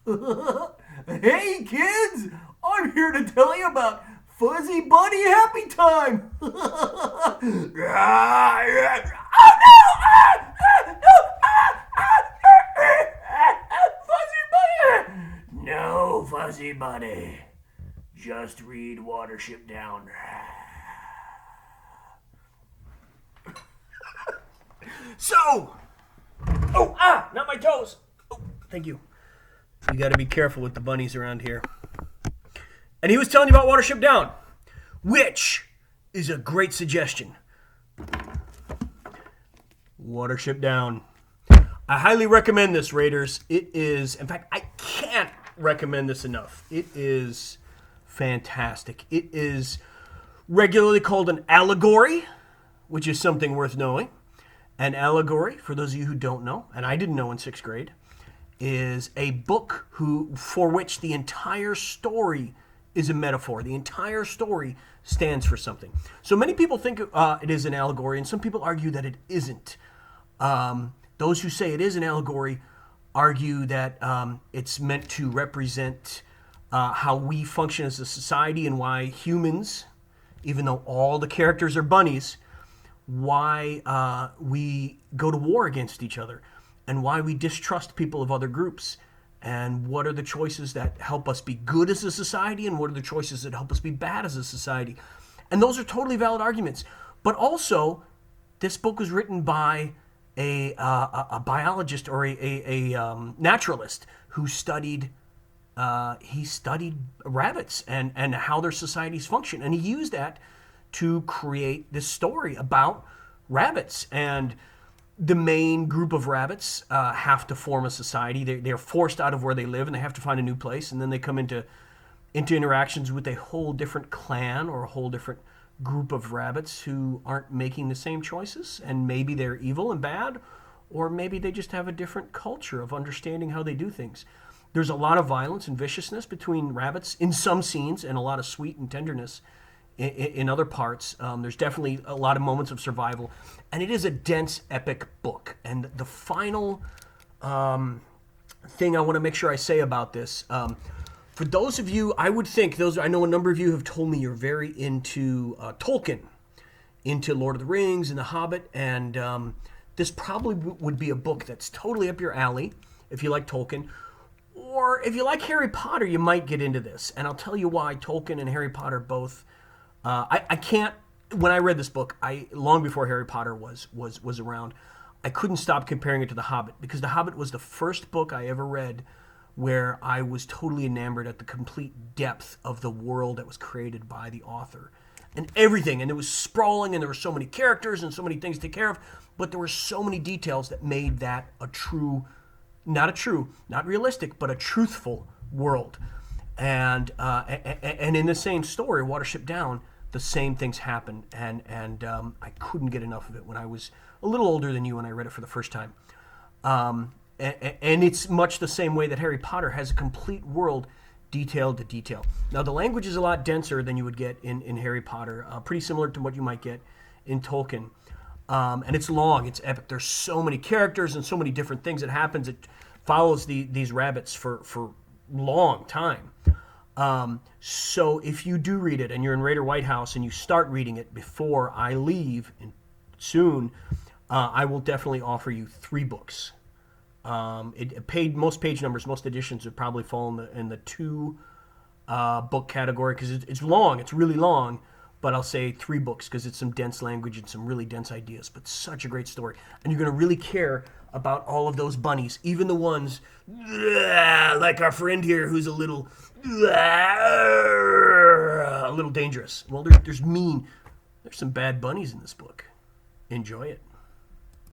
Hey kids, I'm here to tell you about Fuzzy Bunny Happy Time. Oh no! Fuzzy Bunny! No, Fuzzy Bunny. Just read Watership Down. So, not my toes. Oh, thank you. You got to be careful with the bunnies around here. And he was telling you about Watership Down, which is a great suggestion. Watership Down. I highly recommend this, Raiders. It is, in fact, I can't recommend this enough. It is fantastic. It is regularly called an allegory, which is something worth knowing. An allegory, for those of you who don't know, and I didn't know in 6th grade, is a book for which the entire story is a metaphor. The entire story stands for something. So many people think it is an allegory, and some people argue that it isn't. Those who say it is an allegory argue that it's meant to represent how we function as a society and why humans, even though all the characters are bunnies, why we go to war against each other and why we distrust people of other groups, and what are the choices that help us be good as a society and what are the choices that help us be bad as a society. And those are totally valid arguments. But also, this book was written by a biologist or a naturalist who studied rabbits and how their societies function. And he used that to create this story about rabbits. And the main group of rabbits have to form a society. They're forced out of where they live and they have to find a new place. And then they come into interactions with a whole different clan or a whole different group of rabbits who aren't making the same choices. And maybe they're evil and bad, or maybe they just have a different culture of understanding how they do things. There's a lot of violence and viciousness between rabbits in some scenes and a lot of sweet and tenderness in other parts. There's definitely a lot of moments of survival. And it is a dense, epic book. And the final thing I want to make sure I say about this, for those of you, I would think, I know a number of you have told me you're very into Tolkien, into Lord of the Rings and The Hobbit, and this probably would be a book that's totally up your alley if you like Tolkien. Or if you like Harry Potter, you might get into this. And I'll tell you why Tolkien and Harry Potter both... I can't... When I read this book, long before Harry Potter was around, I couldn't stop comparing it to The Hobbit, because The Hobbit was the first book I ever read where I was totally enamored at the complete depth of the world that was created by the author. And everything, and it was sprawling, and there were so many characters and so many things to take care of, but there were so many details that made that not realistic, but a truthful world. And in the same story, Watership Down, the same things happen, and I couldn't get enough of it when I was a little older than you when I read it for the first time. And it's much the same way that Harry Potter has a complete world detail to detail. Now, the language is a lot denser than you would get in Harry Potter, pretty similar to what you might get in Tolkien. And it's long, it's epic. There's so many characters and so many different things that happens. It follows these rabbits for long time. So if you do read it and you're in Raider White House and you start reading it before I leave soon, I will definitely offer you 3 books. Most page numbers, most editions would probably fall in the 2 book category, because it's long, it's really long, but I'll say 3 books because it's some dense language and some really dense ideas, but such a great story. And you're going to really care about all of those bunnies, even the ones like our friend here who's a little dangerous. Well, there's some bad bunnies in this book. Enjoy it.